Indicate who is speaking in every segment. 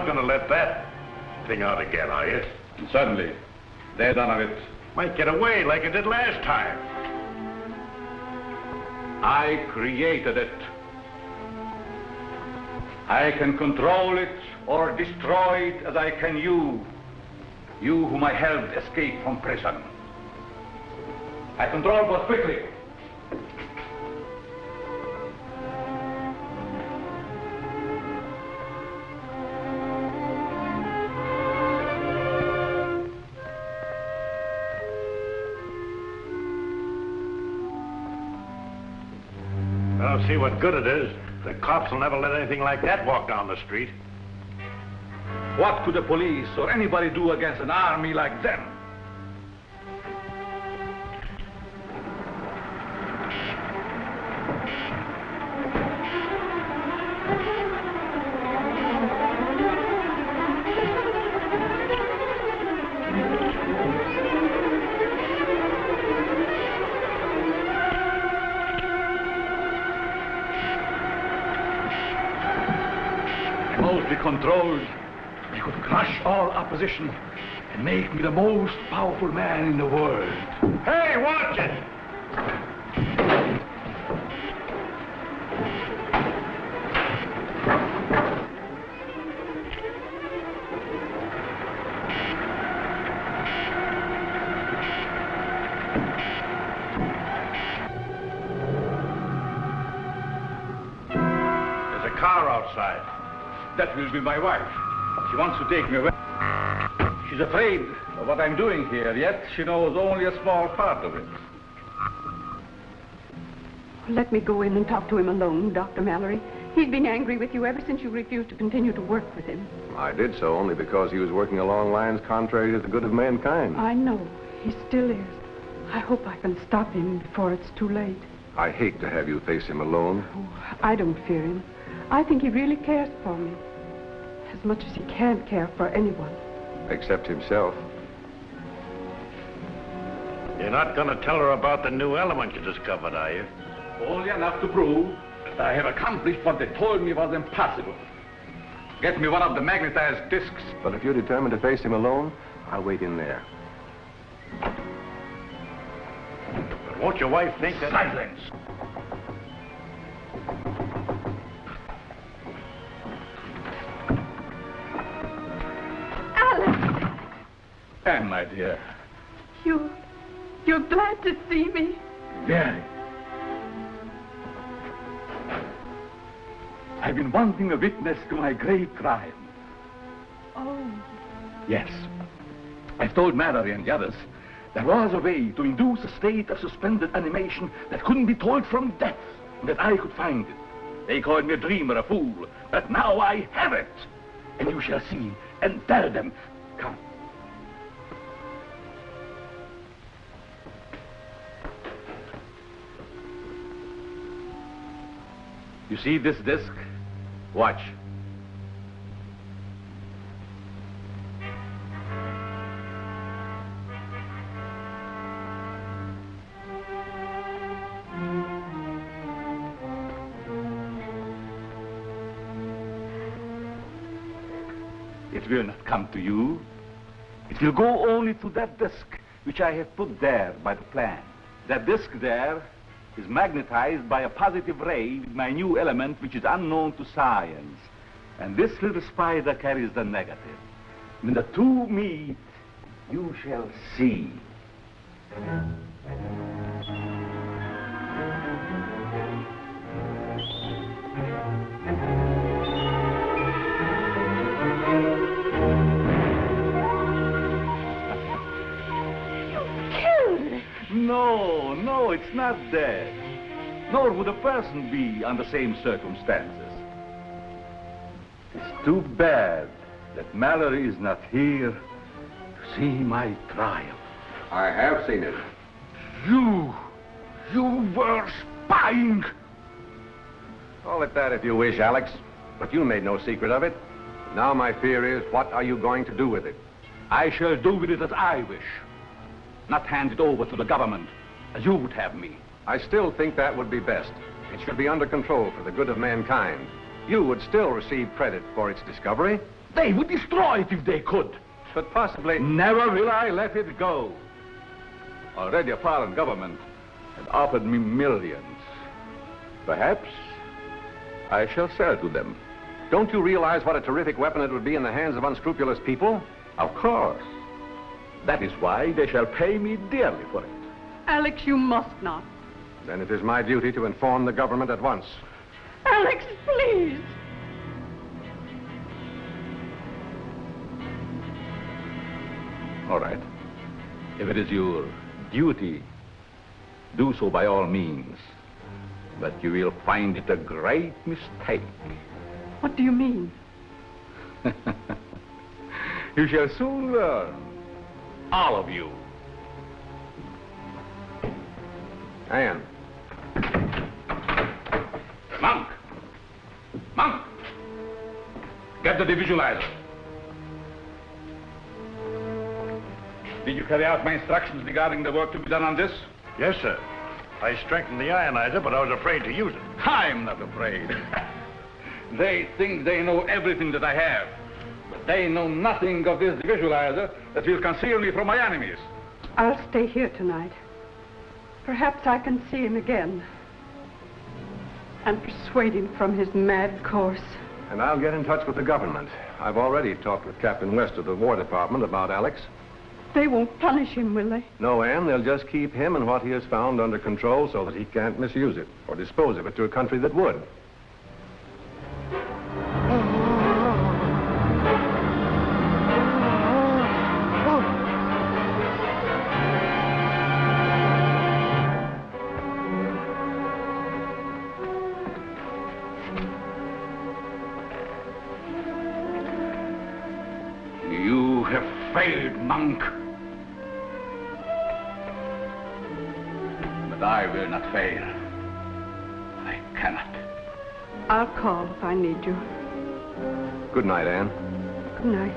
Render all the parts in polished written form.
Speaker 1: not going to let that thing out again, are you?
Speaker 2: Certainly. They're done of it.
Speaker 1: Might get away like it did last time.
Speaker 2: I created it. I can control it or destroy it as I can you. You whom I helped escape from prison. I control both quickly.
Speaker 1: I'll see what good it is. The cops will never let anything like that walk down the street.
Speaker 2: What could the police or anybody do against an army like them? Remotely controlled, they could crush all opposition and make me the most powerful man in the world.
Speaker 1: Hey, watch it! There's a car outside.
Speaker 2: That will be my wife. She wants to take me away. She's afraid of what I'm doing here, yet she knows only a small part of it.
Speaker 3: Let me go in and talk to him alone, Dr. Mallory. He's been angry with you ever since you refused to continue to work with him.
Speaker 4: I did so only because he was working along lines contrary to the good of mankind.
Speaker 3: I know. He still is. I hope I can stop him before it's too late.
Speaker 4: I hate to have you face him alone.
Speaker 3: Oh, I don't fear him. I think he really cares for me. As much as he can care for anyone.
Speaker 4: Except himself.
Speaker 1: You're not going to tell her about the new element you discovered, are you?
Speaker 2: Only enough to prove that I have accomplished what they told me was impossible. Get me one of the magnetized discs.
Speaker 4: But if you're determined to face him alone, I'll wait in there.
Speaker 1: But won't your wife think that...
Speaker 2: Silence! Anne, my dear.
Speaker 3: You're glad to see me?
Speaker 2: Very. I've been wanting a witness to my great crime.
Speaker 3: Oh.
Speaker 2: Yes. I've told Mallory and the others there was a way to induce a state of suspended animation that couldn't be told from death, and that I could find it. They called me a dreamer, a fool, but now I have it. And you shall see and tell them. Come. You see this disc? Watch. It will not come to you. It will go only to that disc which I have put there by the plan. That disc there is magnetized by a positive ray with my new element which is unknown to science. And this little spider carries the negative. When the two meet, you shall see. No, it's not dead. Nor would a person be under the same circumstances. It's too bad that Mallory is not here to see my triumph.
Speaker 4: I have seen it.
Speaker 2: You were spying.
Speaker 4: Call it that if you wish, Alex. But you made no secret of it. Now my fear is, what are you going to do with it?
Speaker 2: I shall do with it as I wish. Not hand it over to the government, as you would have me.
Speaker 4: I still think that would be best. It should be under control for the good of mankind. You would still receive credit for its discovery.
Speaker 2: They would destroy it if they could.
Speaker 4: But possibly...
Speaker 2: Never will I let it go. Already a foreign government had offered me millions. Perhaps I shall sell to them.
Speaker 4: Don't you realize what a terrific weapon it would be in the hands of unscrupulous people?
Speaker 2: Of course. That is why they shall pay me dearly for it.
Speaker 3: Alex, you must not.
Speaker 4: Then it is my duty to inform the government at once.
Speaker 3: Alex, please.
Speaker 2: All right. If it is your duty, do so by all means. But you will find it a great mistake.
Speaker 3: What do you mean?
Speaker 2: You shall soon learn. All of you.
Speaker 4: Anne.
Speaker 2: Monk! Monk! Get the devisualizer. Did you carry out my instructions regarding the work to be done on this?
Speaker 1: Yes, sir. I strengthened the ionizer, but I was afraid to use it.
Speaker 2: I'm not afraid. They think they know everything that I have. But they know nothing of this visualizer that will conceal me from my enemies.
Speaker 3: I'll stay here tonight. Perhaps I can see him again. And persuade him from his mad course.
Speaker 4: And I'll get in touch with the government. I've already talked with Captain West of the War Department about Alex.
Speaker 3: They won't punish him, will they?
Speaker 4: No, Anne, they'll just keep him and what he has found under control so that he can't misuse it or dispose of it to a country that would.
Speaker 2: You have failed, Monk. But I will not fail. I cannot.
Speaker 3: I'll call if I need you.
Speaker 4: Good night, Anne.
Speaker 3: Good night.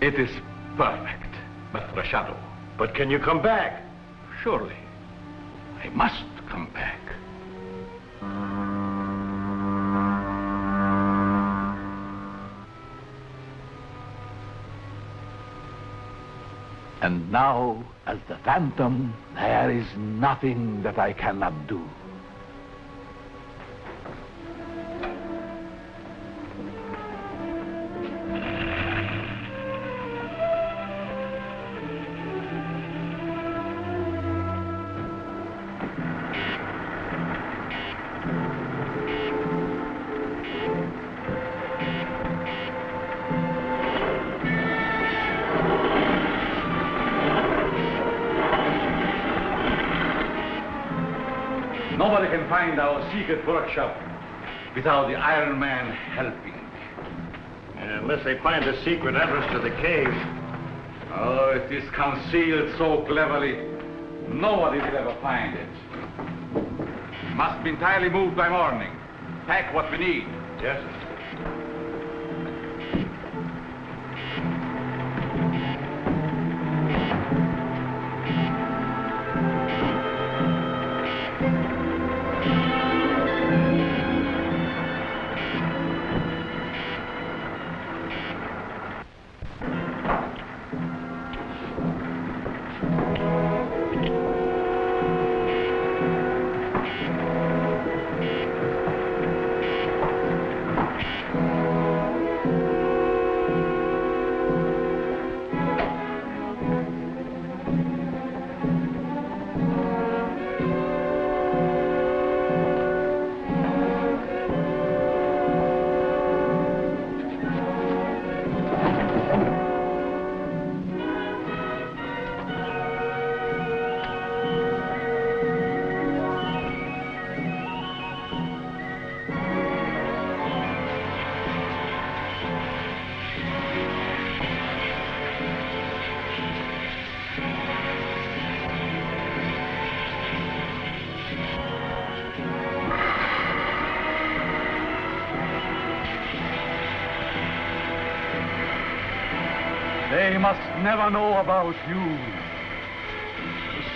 Speaker 2: It is perfect, but for a shadow.
Speaker 1: But can you come back?
Speaker 2: Surely. I must come back. And now, as the Phantom, there is nothing that I cannot do. Nobody can find our secret workshop without the Iron Man helping.
Speaker 1: Unless they find the secret entrance to the cave.
Speaker 2: Oh, it is concealed so cleverly, nobody will ever find it. Must be entirely moved by morning. Pack what we need.
Speaker 1: Yes, sir.
Speaker 2: They must never know about you.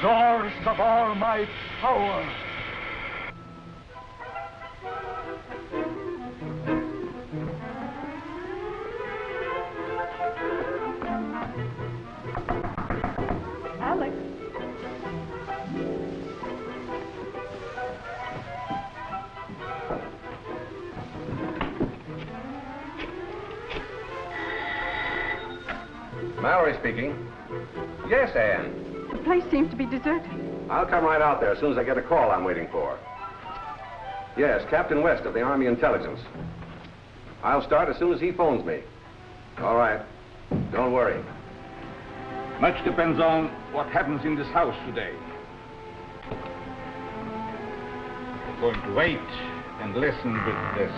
Speaker 2: source of all my power.
Speaker 3: Alex.
Speaker 4: Mallory speaking. Yes, Ann.
Speaker 3: The place seems to be deserted.
Speaker 4: I'll come right out there as soon as I get a call I'm waiting for. Yes, Captain West of the Army Intelligence. I'll start as soon as he phones me. All right. Don't worry.
Speaker 2: Much depends on what happens in this house today. I'm going to wait and listen with this.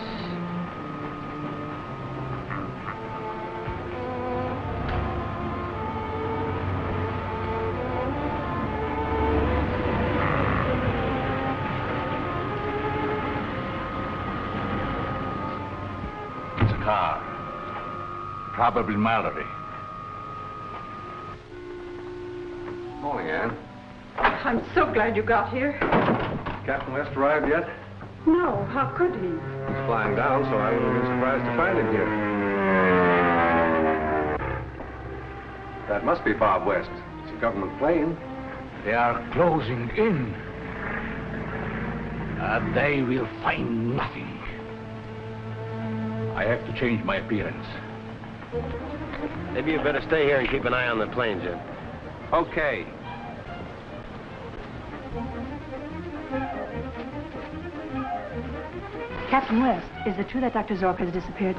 Speaker 2: It's a car. Probably Mallory.
Speaker 4: Morning, Ann.
Speaker 3: I'm so glad you got here.
Speaker 4: Captain West arrived yet?
Speaker 3: No, how could he?
Speaker 4: He's flying down, so I wouldn't have been surprised to find him here. That must be Bob West. It's a government plane.
Speaker 2: They are closing in. They will find nothing. I have to change my appearance.
Speaker 5: Maybe you better stay here and keep an eye on the plane, Jim.
Speaker 2: Okay.
Speaker 6: Captain West, is it true that Dr. Zork has disappeared?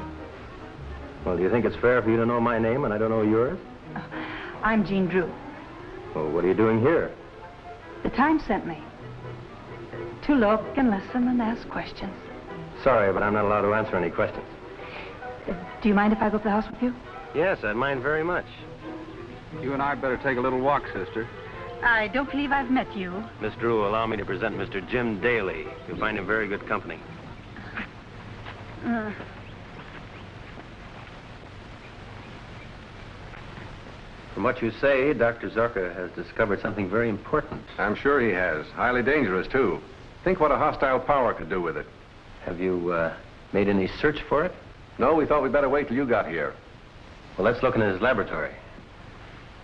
Speaker 5: Well, do you think it's fair for you to know my name and I don't know yours?
Speaker 6: I'm Jean Drew.
Speaker 5: Well, what are you doing here?
Speaker 6: The Times sent me to look and listen and ask questions.
Speaker 5: Sorry, but I'm not allowed to answer any questions.
Speaker 6: Do you mind if I go up the house with you?
Speaker 5: Yes, I'd mind very much.
Speaker 4: You and I better take a little walk, sister.
Speaker 6: I don't believe I've met you.
Speaker 5: Miss Drew, allow me to present Mr. Jim Daly. You'll find him very good company. From what you say, Dr. Zorka has discovered something very important.
Speaker 4: I'm sure he has. Highly dangerous, too. Think what a hostile power could do with it.
Speaker 5: Have you made any search for it?
Speaker 4: No, we thought we'd better wait till you got here.
Speaker 5: Well, let's look in his laboratory.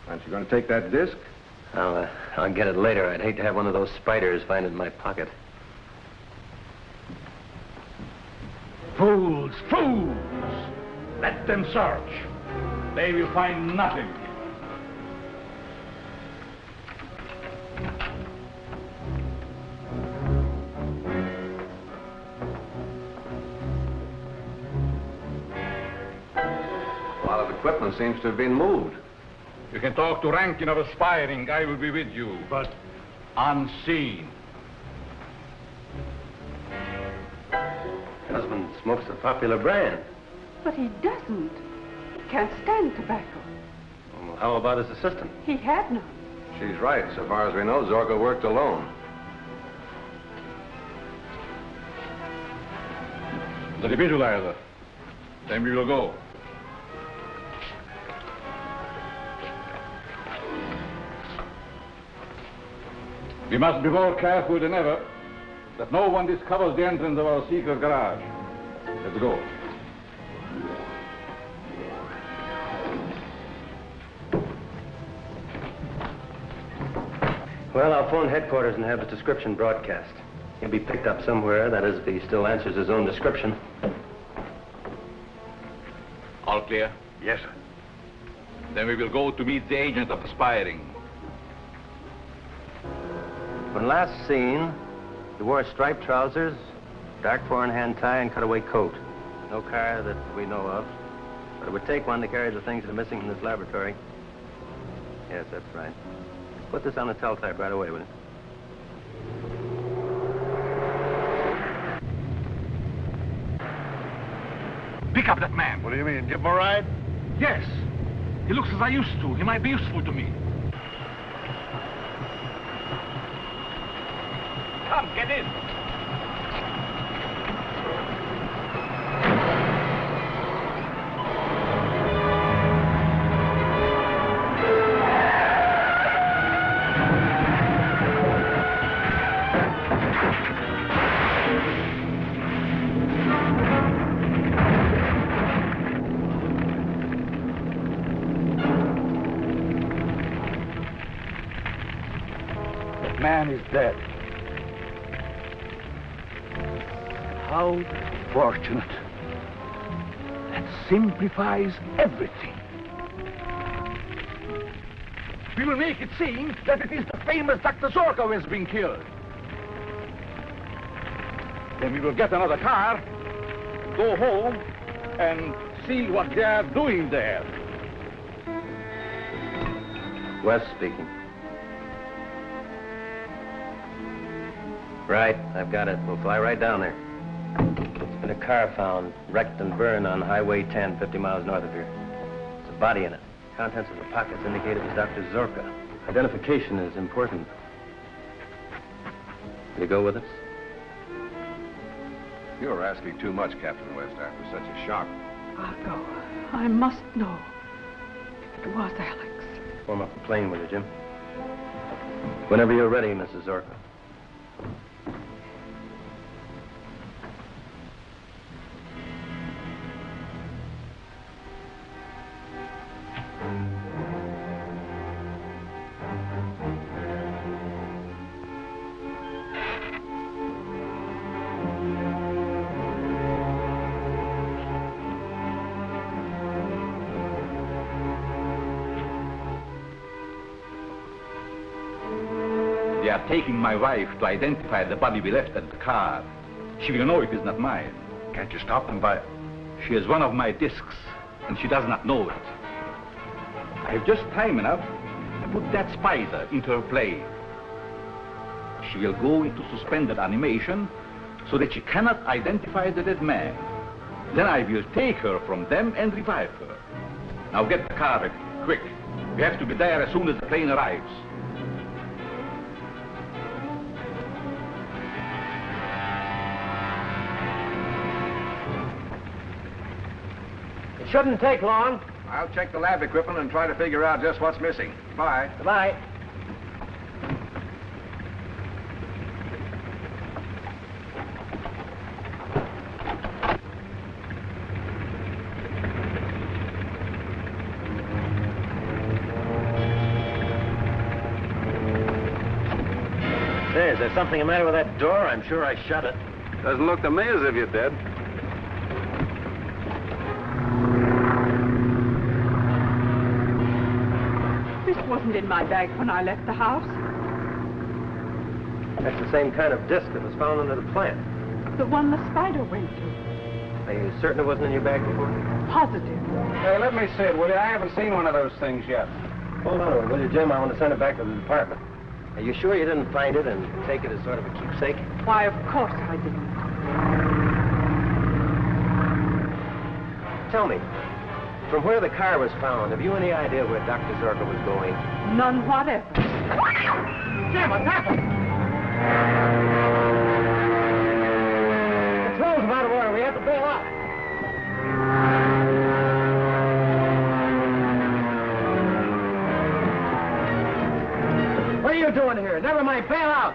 Speaker 4: Aren't you going to take that disc?
Speaker 5: I'll get it later. I'd hate to have one of those spiders find it in my pocket.
Speaker 2: Fools, fools! Let them search. They will find nothing.
Speaker 4: A lot of equipment seems to have been moved.
Speaker 2: You can talk to Rankin of Aspiring. I will be with you, but unseen.
Speaker 5: Husband smokes a popular brand.
Speaker 3: But he doesn't. He can't stand tobacco.
Speaker 5: Well, how about his assistant?
Speaker 3: He had none.
Speaker 4: She's right. So far as we know, Zorka worked alone.
Speaker 2: The defibrillator. Then we will go. We must be more careful than ever that no one discovers the entrance of our secret garage. Let's go.
Speaker 5: Well, I'll phone headquarters and have his description broadcast. He'll be picked up somewhere, that is, if he still answers his own description.
Speaker 2: All clear?
Speaker 1: Yes, sir.
Speaker 2: Then we will go to meet the agent of Aspiring.
Speaker 5: When last seen, he wore striped trousers, dark four-in-hand tie, and cutaway coat. No car that we know of. But it would take one to carry the things that are missing from this laboratory. Yes, that's right. Put this on the teletype right away, will you?
Speaker 2: Pick up that man.
Speaker 1: What do you mean? Give him a ride?
Speaker 2: Yes. He looks as I used to. He might be useful to me. Come, get in. man is dead. How fortunate. That simplifies everything. We will make it seem that it is the famous Dr. Zorko who has been killed. Then we will get another car, go home, and see what they are doing there.
Speaker 5: West speaking. Right, I've got it. We'll fly right down there. There's been a car found, wrecked and burned on Highway 10, 50 miles north of here. There's a body in it. Contents of the pockets indicate it was Dr. Zorka. Identification is important. Will you go with us?
Speaker 4: You're asking too much, Captain West, after such a shock.
Speaker 3: I'll go. I must know. It was Alex.
Speaker 5: Form up the plane with you, Jim. Whenever you're ready, Mrs. Zorka.
Speaker 2: They are taking my wife to identify the body we left at the car. She will know it is not mine.
Speaker 1: Can't you stop them by...
Speaker 2: She is one of my discs, and she does not know it. I have just time enough to put that spider into her plane. She will go into suspended animation so that she cannot identify the dead man. Then I will take her from them and revive her. Now get the car ready, quick. We have to be there as soon as the plane arrives.
Speaker 5: Shouldn't take long.
Speaker 4: I'll check the lab equipment and try to figure out just what's missing. Bye.
Speaker 5: Goodbye. Say, is there something the matter with that door? I'm sure I shut it.
Speaker 4: Doesn't look to me as if you did.
Speaker 3: This wasn't in my bag when I left the house.
Speaker 5: That's the same kind of disc that was found under the plant.
Speaker 3: The one the spider went to.
Speaker 5: Are you certain it wasn't in your bag before?
Speaker 3: Positive.
Speaker 4: Hey, let me see it, will you? I haven't seen one of those things yet.
Speaker 5: Hold on a minute, will you, Jim? I want to send it back to the department. Are you sure you didn't find it and take it as sort of a keepsake?
Speaker 3: Why, of course I didn't.
Speaker 5: Tell me, from where the car was found, have you any idea where Dr. Zorka was going?
Speaker 3: None whatever.
Speaker 5: Jim, what's happened? The control's out of order. We have to bail out. What are you doing here? Never mind, bail out.